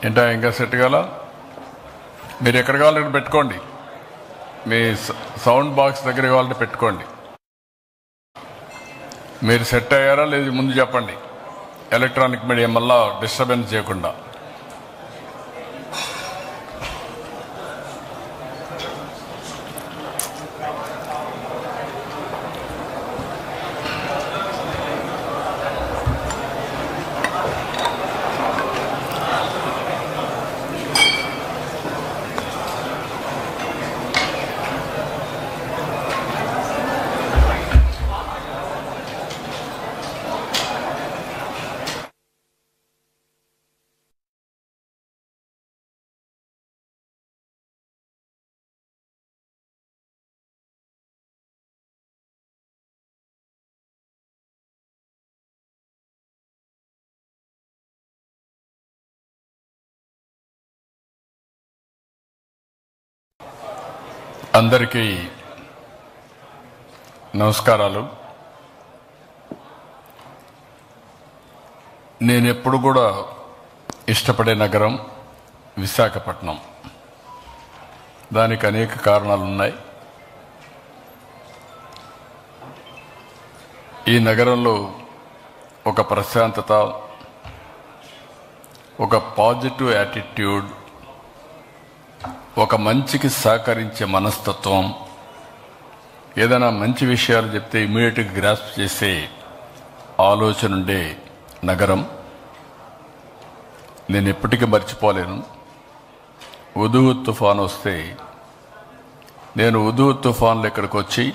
ఏంటా ఇంకా సెట్ కాల? మీరు ఎక్కడ కావాలంటే పెట్టుకోండి, మీ సౌండ్ బాక్స్ దగ్గర కావాలంటే పెట్టుకోండి. మీరు సెట్ అయ్యారా లేదు ముందు చెప్పండి, ఎలక్ట్రానిక్ మీడియా మళ్ళా డిస్టర్బెన్స్ చేయకుండా. అందరికీ నమస్కారాలు. నేను ఎప్పుడు కూడా ఇష్టపడే నగరం విశాఖపట్నం. దానికి అనేక కారణాలు ఉన్నాయి. ఈ నగరంలో ఒక ప్రశాంతత, ఒక పాజిటివ్ యాటిట్యూడ్, ఒక మంచికి సహకరించే మనస్తత్వం, ఏదైనా మంచి విషయాలు చెప్తే ఇమీడియట్గా గ్రాస్ప్ చేసే ఆలోచన ఉండే నగరం. నేను ఎప్పటికీ మర్చిపోలేను. హుదూద్ తుఫాన్ వస్తే నేను హుదూద్ తుఫాన్లో ఇక్కడికి వచ్చి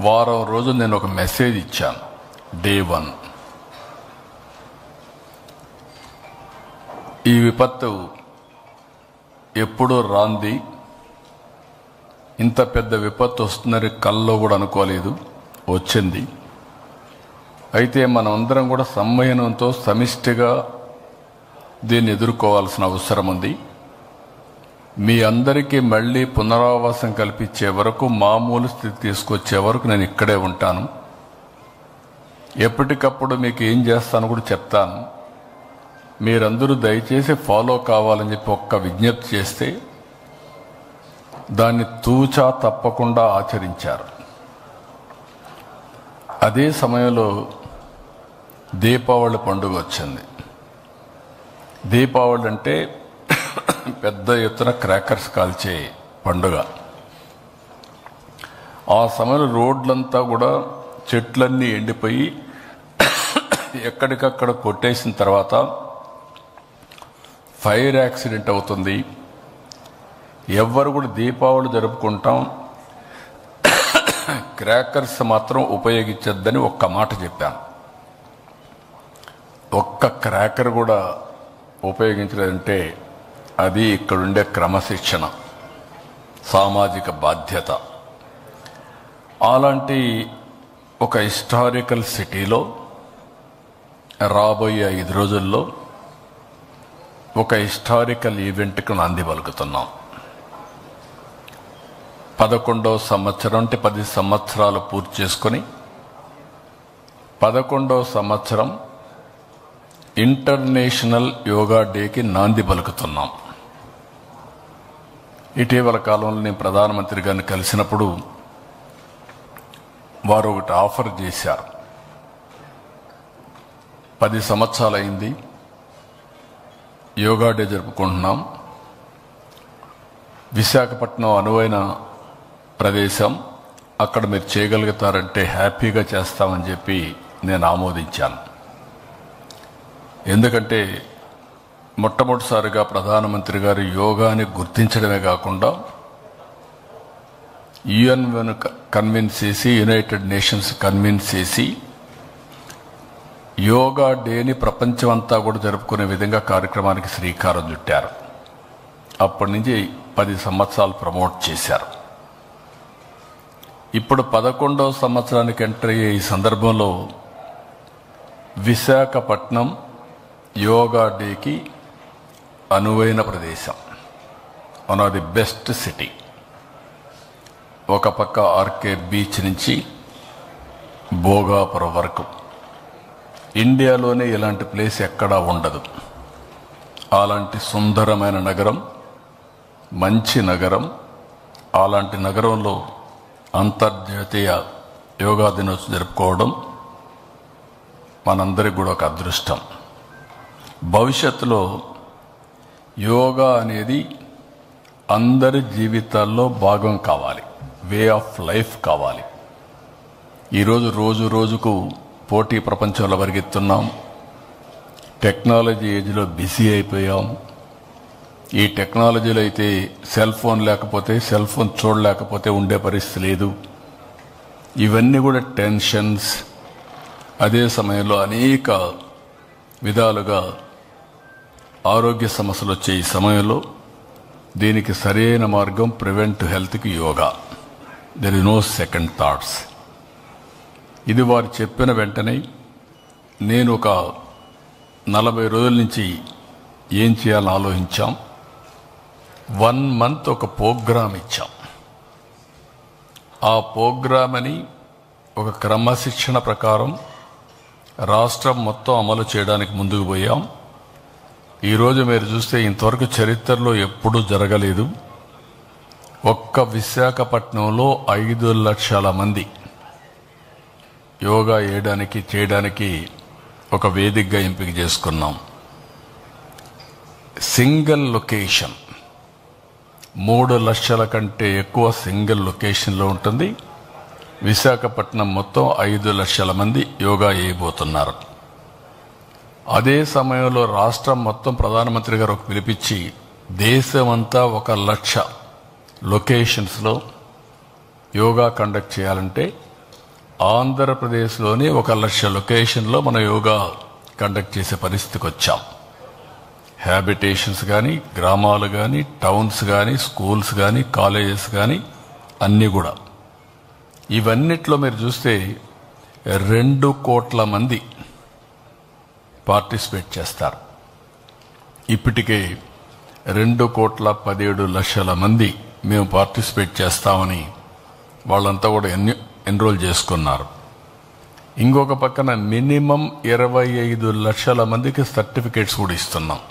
వారం రోజులు నేను ఒక మెసేజ్ ఇచ్చాను. డే 1 ఈ విపత్తు ఎప్పుడూ రాంది, ఇంత పెద్ద విపత్తు వస్తుందని కల్లో కూడా అనుకోలేదు, వచ్చింది. అయితే మనం అందరం కూడా సంయమనంతో సమిష్టిగా దీన్ని ఎదుర్కోవాల్సిన అవసరం ఉంది. మీ అందరికీ మళ్ళీ పునరావాసం కల్పించే వరకు, మామూలు స్థితి తీసుకొచ్చే వరకు నేను ఇక్కడే ఉంటాను. ఎప్పటికప్పుడు మీకు ఏం చేస్తాను కూడా చెప్తాను. మీరందరూ దయచేసి ఫాలో కావాలని చెప్పి ఒక్క విజ్ఞప్తి చేస్తే దాన్ని తూచా తప్పకుండా ఆచరించారు. అదే సమయంలో దీపావళి పండుగ వచ్చింది. దీపావళి అంటే పెద్ద ఎత్తున క్రాకర్స్ కాల్చే పండుగ. ఆ సమయంలో రోడ్లంతా కూడా చెట్లన్నీ ఎండిపోయి ఎక్కడికక్కడ కొట్టేసిన తర్వాత ఫైర్ యాక్సిడెంట్ అవుతుంది. ఎవ్వరు కూడా దీపావళి జరుపుకుంటాం, క్రాకర్స్ మాత్రం ఉపయోగించొద్దని ఒక్క మాట చెప్పాను. ఒక్క క్రాకర్ కూడా ఉపయోగించలేదంటే అది ఇక్కడుండే క్రమశిక్షణ, సామాజిక బాధ్యత. అలాంటి ఒక హిస్టారికల్ సిటీలో రాబోయే 5 రోజుల్లో ఒక హిస్టారికల్ ఈవెంట్కు నాంది పలుకుతున్నాం. 11వ సంవత్సరం అంటే 10 సంవత్సరాలు పూర్తి చేసుకొని 11వ సంవత్సరం ఇంటర్నేషనల్ యోగా డేకి నాంది పలుకుతున్నాం. ఇటీవల కాలంలో నేను ప్రధానమంత్రి గారిని కలిసినప్పుడు వారు ఒకటి ఆఫర్ చేశారు. 10 సంవత్సరాలు అయింది, యోగా డే జరుపుకుంటున్నాం. విశాఖపట్నం అనువైన ప్రదేశం, అక్కడ మీరు చేయగలుగుతారంటే హ్యాపీగా చేస్తామని చెప్పి నేను ఆమోదించాను. ఎందుకంటే మొట్టమొదటిసారిగా ప్రధానమంత్రి గారు యోగాని గుర్తించడమే కాకుండా UN కన్విన్స్ చేసి, యునైటెడ్ నేషన్స్ కన్విన్స్ చేసి యోగా డేని ప్రపంచమంతా కూడా జరుపుకునే విధంగా కార్యక్రమానికి శ్రీకారం చుట్టారు. అప్పటి నుంచి 10 సంవత్సరాలు ప్రమోట్ చేశారు. ఇప్పుడు 11వ సంవత్సరానికి ఎంటర్ అయ్యే ఈ సందర్భంలో విశాఖపట్నం యోగా డేకి అనువైన ప్రదేశం, one of the best city. ఒక పక్క ఆర్కే బీచ్ నుంచి భోగాపురం వరకు ఇండియాలోనే ఇలాంటి ప్లేస్ ఎక్కడా ఉండదు. అలాంటి సుందరమైన నగరం, మంచి నగరం, అలాంటి నగరంలో అంతర్జాతీయ యోగా దినోత్సవం జరుపుకోవడం మనందరికి కూడా ఒక అదృష్టం. భవిష్యత్తులో యోగా అనేది అందరి జీవితాల్లో భాగం కావాలి, వే ఆఫ్ లైఫ్ కావాలి. ఈరోజు రోజుకు పోటీ ప్రపంచంలో పరిగెత్తున్నాం. టెక్నాలజీ ఏజ్లో బిజీ అయిపోయాం. ఈ టెక్నాలజీలో అయితే సెల్ ఫోన్ లేకపోతే, సెల్ ఫోన్ చూడలేకపోతే ఉండే పరిస్థితి లేదు. ఇవన్నీ కూడా టెన్షన్స్. అదే సమయంలో అనేక విధాలుగా ఆరోగ్య సమస్యలు వచ్చే ఈ సమయంలో దీనికి సరైన మార్గం ప్రివెంట్ హెల్త్కి yoga. There is no second thoughts. ఇది వారు చెప్పిన వెంటనే నేను ఒక 40 రోజుల నుంచి ఏం చేయాలని ఆలోచించాం. 1 month ఒక ప్రోగ్రాం ఇచ్చాం. ఆ ప్రోగ్రామ్ అని ఒక క్రమశిక్షణ ప్రకారం రాష్ట్రం మొత్తం అమలు చేయడానికి ముందుకు పోయాం. ఈరోజు మీరు చూస్తే ఇంతవరకు చరిత్రలో ఎప్పుడూ జరగలేదు. ఒక్క విశాఖపట్నంలో 5 లక్షల మంది యోగా చేయడానికి ఒక వేదికగా ఎంపిక చేసుకున్నాం. సింగిల్ లొకేషన్ 3 లక్షల కంటే ఎక్కువ సింగిల్ లొకేషన్లో ఉంటుంది. విశాఖపట్నం మొత్తం 5 లక్షల మంది యోగా చేయబోతున్నారు. అదే సమయంలో రాష్ట్రం మొత్తం ప్రధానమంత్రి గారు పిలిపించి దేశమంతా 1 లక్ష లొకేషన్స్లో యోగా కండక్ట్ చేయాలంటే ఆంధ్రప్రదేశ్లోని 1 లక్ష లొకేషన్లో మన యోగా కండక్ట్ చేసే పరిస్థితికి వచ్చాం. హ్యాబిటేషన్స్ కానీ, గ్రామాలు కానీ, టౌన్స్ కానీ, స్కూల్స్ కానీ, కాలేజెస్ కానీ అన్నీ కూడా. ఇవన్నిట్లో మీరు చూస్తే 2 కోట్ల మంది పార్టిసిపేట్ చేస్తారు. ఇప్పటికే 2,17,00,000 మంది మేము పార్టిసిపేట్ చేస్తామని వాళ్ళంతా కూడా ఎన్రోల్ చేసుకున్నారు. ఇంకొక పక్కన మినిమం 25 లక్షల మందికి సర్టిఫికేట్స్ కూడా ఇస్తున్నాం.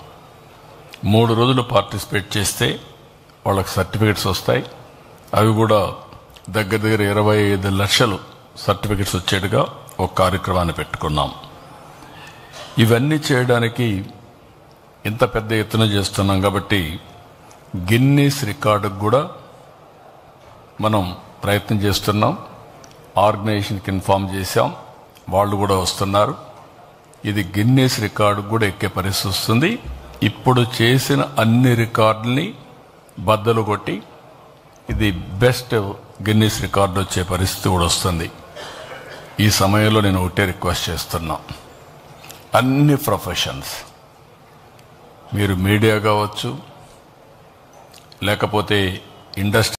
3 రోజులు పార్టిసిపేట్ చేస్తే వాళ్ళకి సర్టిఫికేట్స్ వస్తాయి. అవి కూడా దగ్గర 25 లక్షలు సర్టిఫికేట్స్ వచ్చేట్టుగా ఒక కార్యక్రమాన్ని పెట్టుకున్నాం. ఇవన్నీ చేయడానికి ఇంత పెద్ద ఎత్తున చేస్తున్నాం కాబట్టి గిన్నీస్ రికార్డుకు కూడా మనం ప్రయత్నం చేస్తున్నాం. ఆర్గనైజేషన్కి ఇన్ఫార్మ్ చేశాం, వాళ్ళు కూడా వస్తున్నారు. ఇది గిన్నీస్ రికార్డు కూడా ఎక్కే పరిస్థితి వస్తుంది. ఇప్పుడు చేసిన అన్ని రికార్డుల్ని బద్దలు కొట్టి ఇది బెస్ట్ గిన్నీస్ రికార్డు వచ్చే పరిస్థితి కూడా వస్తుంది. ఈ సమయంలో నేను ఒకటే రిక్వెస్ట్ చేస్తున్నా, అన్ని ప్రొఫెషన్స్, మీరు మీడియా కావచ్చు, లేకపోతే ఇండస్ట్రీ